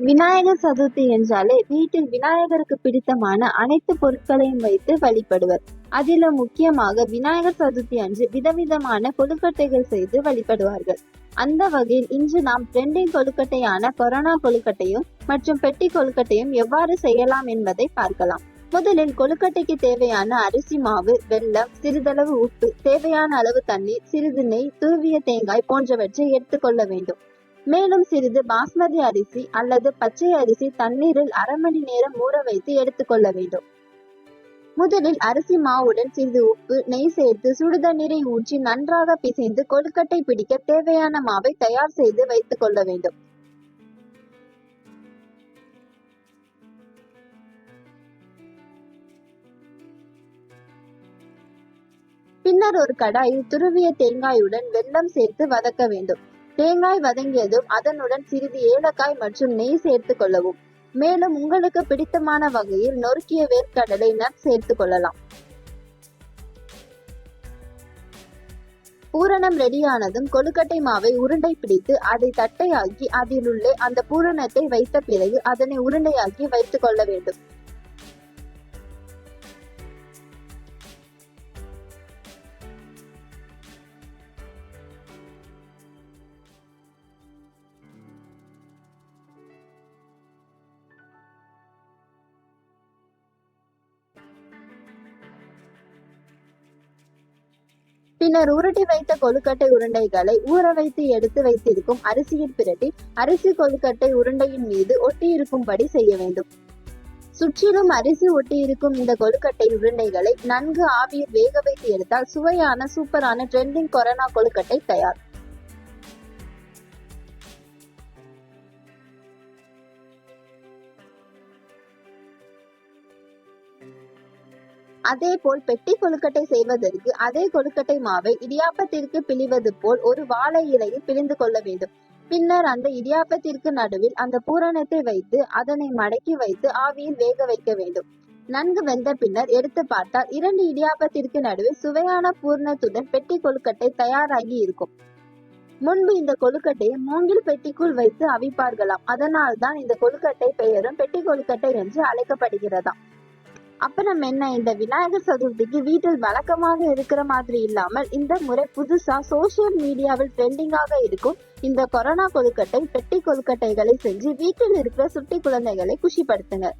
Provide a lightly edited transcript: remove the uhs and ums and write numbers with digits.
விநாயகர் சதுர்த்தி என்றாலே வீட்டில் விநாயகருக்கு பிடித்தமான அனைத்து பொருட்களையும் வைத்து வழிபடுவர். அதிலும் முக்கியமாக விநாயகர் சதுர்த்தி அன்று விதவிதமான கொழுக்கட்டைகள் செய்து வழிபடுவார்கள். அந்த வகையில் இன்று நாம் ட்ரெண்டிங் கொழுக்கட்டையான கொரோனா கொழுக்கட்டையும் மற்றும் பெட்டி கொழுக்கட்டையும் எவ்வாறு செய்யலாம் என்பதை பார்க்கலாம். முதலில் கொழுக்கட்டைக்கு தேவையான அரிசி மாவு, வெல்லம், சிறிதளவு உப்பு, தேவையான அளவு தண்ணீர், சிறிது நெய், துருவிய தேங்காய் போன்றவற்றை எடுத்துக்கொள்ள வேண்டும். மேலும் சிறிது பாஸ்மதி அரிசி அல்லது பச்சை அரிசி தண்ணீரில் அரை மணி நேரம் ஊற வைத்து எடுத்துக்கொள்ள வேண்டும். முதலில் அரிசி மாவுடன் சிறிது உப்பு, நெய் சேர்த்து சுடுதண்ணீரை ஊற்றி நன்றாக பிசைந்து கொழுக்கட்டை பிடிக்க தேவையான மாவை தயார் செய்து வைத்துக் கொள்ள வேண்டும். பின்னர் ஒரு கடாயில் துருவிய தேங்காயுடன் வெல்லம் சேர்த்து வதக்க வேண்டும். தேங்காய் வதங்கியதும் அதனுடன் சிறிது ஏலக்காய் மற்றும் நெய் சேர்த்து கொள்ளவும். மேலும் உங்களுக்கு பிடித்தமான வகையில் நொறுக்கிய வேர்க்கடலை நட் சேர்த்து கொள்ளலாம். பூரணம் ரெடியானதும் கொழுக்கட்டை மாவை உருண்டை பிடித்து அதை தட்டையாக்கி அதில் உள்ளே அந்த பூரணத்தை வைத்த பிறகு அதனை உருண்டையாக்கி வைத்துக் கொள்ள வேண்டும். பின்னர் உருட்டி வைத்த கொழுக்கட்டை உருண்டைகளை ஊற வைத்து எடுத்து வைத்திருக்கும் அரிசியில் பிரட்டி அரிசி கொழுக்கட்டை உருண்டையின் மீது ஒட்டி இருக்கும்படி செய்ய வேண்டும். சுற்றிலும் அரிசி ஒட்டி இருக்கும் இந்த கொழுக்கட்டை உருண்டைகளை நன்கு ஆவியில் வேக வைத்து எடுத்தால் சுவையான சூப்பரான ட்ரெண்டிங் கொரோனா கொழுக்கட்டை தயார். அதே போல் பெட்டி கொழுக்கட்டை செய்வதற்கு அதே கொழுக்கட்டை மாவை இடியாப்பத்திற்கு பிழிவது போல் ஒரு வாழை இலையில் பிழிந்து கொள்ள வேண்டும். பின்னர் அந்த இடியாப்பத்திற்கு நடுவில் அந்த பூரணத்தை வைத்து அதனை மடக்கி வைத்து ஆவியில் வேக வைக்க வேண்டும். நன்கு வெந்த பின்னர் எடுத்து பார்த்தால் 2 இடியாப்பத்திற்கு நடுவில் சுவையான பூரணத்துடன் பெட்டி கொழுக்கட்டை தயாராகி இருக்கும். முன்பு இந்த கொழுக்கட்டையை மூங்கில் பெட்டிக்குள் வைத்து அவிப்பார்களாம். அதனால்தான் இந்த கொழுக்கட்டை பெயரும் பெட்டி கொழுக்கட்டை என்று அழைக்கப்படுகிறதாம். அப்புறம் என்ன, இந்த விநாயகர் சதுர்த்திக்கு வீட்டில் வழக்கமாக இருக்கிற மாதிரி இல்லாமல் இந்த முறை புதுசா சோசியல் மீடியாவில் ட்ரெண்டிங்காக இருக்கும் இந்த கொரோனா கொழுக்கட்டை, பெட்டி கொழுக்கட்டைகளை செஞ்சு வீட்டில் இருக்கிற சுட்டி குழந்தைகளை குஷிப்படுத்துங்க.